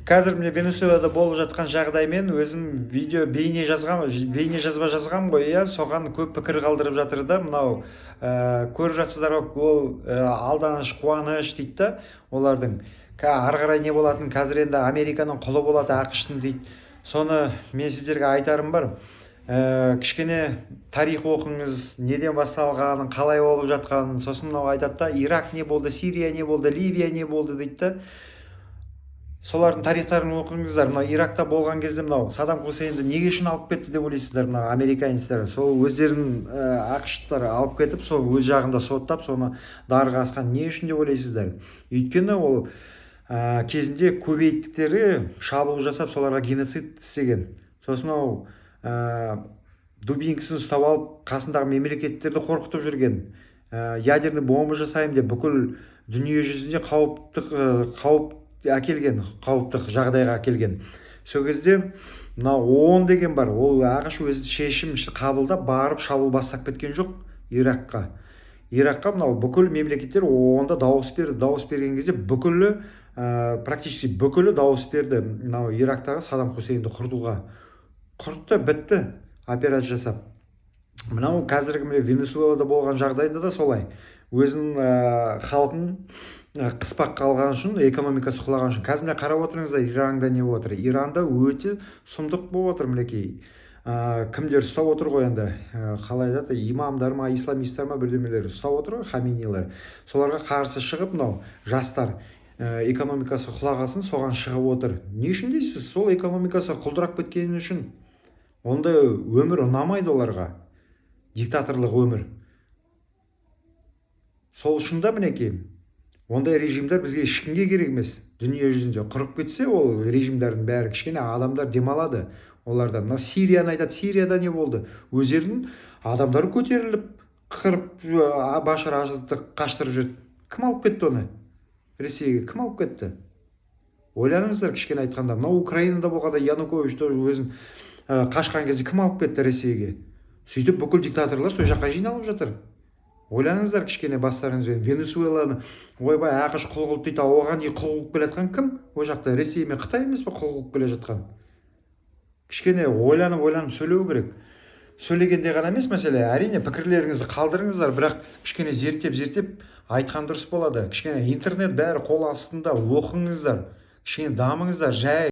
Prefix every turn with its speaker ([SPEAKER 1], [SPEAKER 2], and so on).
[SPEAKER 1] Қазір міне Венесуэлада болып жатқан жағдаймен өзім бейне жазба жазғам ғой, иә, соған көп пікір қалдырып жатыр да. Мынау көріп жатсыздар ғой, ол алданыш, қуаныш дейді да олардың. Ары қарай не болатын, қазір енді Американың құлы болады ақш-тың дейді. Соны мен сіздерге айтарым бар. Кішкене тарих оқыңыз, неден басталғанын, қалай болып жатқанын. Сосын мынау айтады да, Ирак не болды, Сирия не болды, Ливия не болды дейді да. Солардың тарихтарын оқыңыздар. Мына Иракта болған кезде мынау Саддам Хусейнді неге үшін алып кетті деп ойлайсыздар? Мына американецтер сол өздерін ақштар алып кетіп, сол өз жағында соттап, соны дарға асқан не үшін деп ойлайсыздар? Өйткені ол кезінде көбейттіктері шабуыл жасап, соларға геноцид істеген. Сосын мынау дубинкасын ұстап алып, қасындағы мемлекеттерді қорқытып жүрген. Ядерный бомба жасаймын деп бүкіл дүние жүзінде қауіп қауіптік жағдайға әкелген. Сол кезде мынау ООН деген бар, ол ақш өзі шешім қабылдап барып шабуыл бастап кеткен жоқ Иракқа. Мынау бүкіл мемлекеттер ООНда дауыс берді. Дауыс берген кезде практически бүкілі дауыс берді мынау Ирактағы Саддам Хусейнді құртуға. Құртты, бітті, операция жасап. Мынау қазіргі Венесуэлада болған жағдайда да солай. Өзінің халқын қыспақ қалған үшін, экономикасы құлаған үшін. Қазір қарап отырыңыздар, Иранда не болып отыр? Иранда өте сұмдық болып отыр, мінекей. Кімдер ұстап отыр ғой енді, қалай айтады, имамдар ма, исламистар ма, бірдемелер ұстап отыр ғой, хаминилер. Соларға қарсы шығып, мынау жастар экономикасы құлағасын, соған шығып отыр. Не үшін дейсіз? Сол экономикасы құлдырап кеткені үшін. Ондай өмір ұнамайды оларға. Диктаторлық өмір. Сол үшін да мінекей, ондай режимдер бізге ешкімге керек емес. Дүние жүзінде құрып кетсе, ол режимдердің бәрі кішкене адамдар демалады оларда. Мына Сирияны айтады, Сирияда не болды? Өздерінің адамдары көтеріліп, қырып, Башар Асадты қаштырып жүрді. Кім алып кетті оны? Ресейге кім алып кетті? Ойланыңыздар кішкене айтқанда. Мына Украинада болғанда Янукович өзін қашқан кезде кім алып кетті Ресейге? Сөйтіп бүкіл диктаторлар сол жаққа жиналып жатыр. Ойланыңыздар кішкене бастарыңызбен. Венесуэланы ойбай ақш құл қылды дейді, оған не құл қылып келе жатқан кім? Ол жақта Ресей мен Қытай емес пе құл қылып келе жатқан? Кішкене ойланып сөйлеу керек. Сөйлегенде ғана емес мәселе, әрине пікірлеріңізді қалдырыңыздар, бірақ кішкене зерттеп айтқан дұрыс болады. Кішкене интернет бәрі қол астында, оқыңыздар, кішкене дамыңыздар, жай